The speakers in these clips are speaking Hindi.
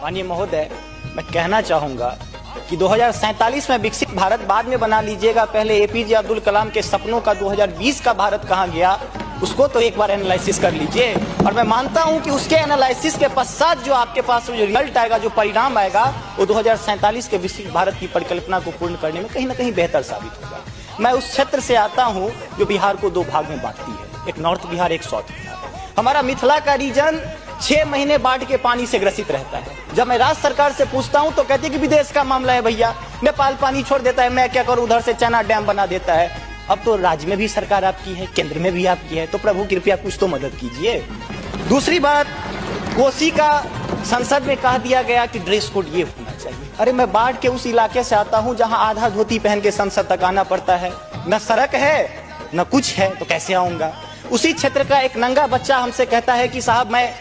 माननीय महोदय, मैं कहना चाहूँगा कि 2047 में विकसित भारत बाद में बना लीजिएगा, पहले एपीजे अब्दुल कलाम के सपनों का 2020 का भारत कहाँ गया उसको तो एक बार एनालिसिस कर लीजिए। और मैं मानता हूं कि उसके एनालिसिस के पश्चात जो आपके पास जो रिजल्ट आएगा, जो परिणाम आएगा, वो 2047 के विकसित भारत की परिकल्पना को पूर्ण करने में कहीं ना कहीं बेहतर साबित होगा। मैं उस क्षेत्र से आता हूं जो बिहार को दो भाग में बांटती है, एक नॉर्थ बिहार, एक साउथ बिहार। हमारा मिथिला का रीजन 6 महीने बाढ़ के पानी से ग्रसित रहता है। जब मैं राज्य सरकार से पूछता हूं तो कहते हैं कि विदेश का मामला है भैया, नेपाल पानी छोड़ देता है, मैं क्या करूं, उधर से चना डैम बना देता है। अब तो राज्य में भी सरकार आपकी है, केंद्र में भी आपकी है, तो प्रभु कृपया कुछ तो मदद कीजिए। दूसरी बात, कोसी का संसद में कह दिया गया कि ड्रेस कोड ये होना चाहिए। अरे मैं बाढ़ के उस इलाके से आता हूं जहां आधा धोती पहन के संसद तक आना पड़ता है, न सड़क है न कुछ है, तो कैसे आऊंगा। उसी क्षेत्र का एक नंगा बच्चा हमसे कहता है कि साहब मैं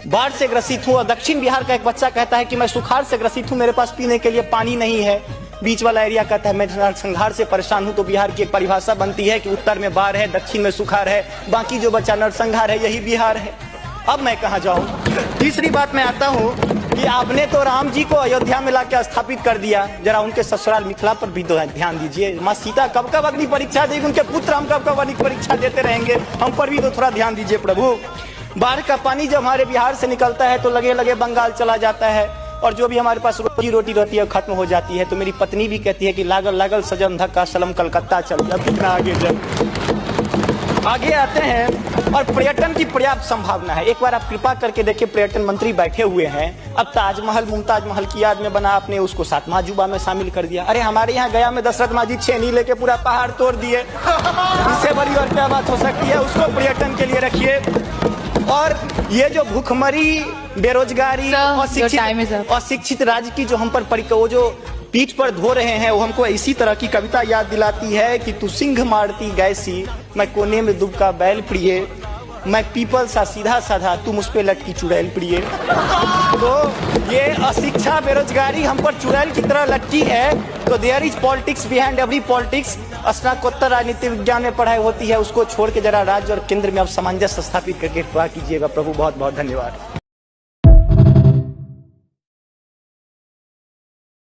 बाढ़ से ग्रसित हूँ, और दक्षिण बिहार का एक बच्चा कहता है कि मैं सुखाड़ से ग्रसित हूँ, मेरे पास पीने के लिए पानी नहीं है। बीच वाला एरिया कहता है मैं नरसंहार से परेशान हूं। तो बिहार की एक परिभाषा बनती है कि उत्तर में बाढ़ है, दक्षिण में सुखाड़ है, बाकी जो बचा नरसंहार है, यही बिहार है। अब मैं कहां जाऊं। तीसरी बात मैं आता हूं कि आपने तो राम जी को अयोध्या में लाकर स्थापित कर दिया, जरा उनके ससुराल मिथिला पर भी ध्यान दीजिए। माँ सीता कब कब अग्नि परीक्षा देगी, उनके पुत्र हम कब कब अग्नि परीक्षा देते रहेंगे, हम पर भी तो थोड़ा ध्यान दीजिए प्रभु। बाढ़ का पानी जब हमारे बिहार से निकलता है तो लगे लगे बंगाल चला जाता है, और जो भी हमारे पास रोजी रोटी रहती है खत्म हो जाती है। तो मेरी पत्नी भी कहती है कि लागल लागल सजन धक्का सलम कलकत्ता चल, अब कितना आगे जब आगे आते हैं। और पर्यटन की पर्याप्त संभावना है। एक बार आप कृपा करके देखिए, पर्यटन मंत्री बैठे हुए हैं, अब ताजमहल मुमताज महल की याद में बना, आपने उसको 7वां अजूबा में शामिल कर दिया। अरे हमारे यहाँ गया में दशरथ माजी छेनी लेके पूरा पहाड़ तोड़ दिए, इससे बड़ी और क्या बात हो सकती है। उसको पर्यटन के लिए रखिए। और ये जो भूखमरी, बेरोजगारी, अशिक्षित राज्य की जो हम पर वो जो पीठ पर धो रहे हैं, वो हमको इसी तरह की कविता याद दिलाती है कि तू सिंह मारती गैसी, मैं कोने में दुबका बैल प्रिय, मैं पीपल सा सीधा साधा, तू मुझ पे लटकी चुड़ैल प्रिय। तो ये अशिक्षा, बेरोजगारी हम पर चुड़ैल की तरह लटकी है। तो there is politics behind every politics. स्नातकोत्तर राजनीति विज्ञान में पढ़ाई होती है, उसको छोड़ के जरा राज्य और केंद्र में अब सामंजस्य स्थापित करके कीजिएगा प्रभु। बहुत बहुत धन्यवाद।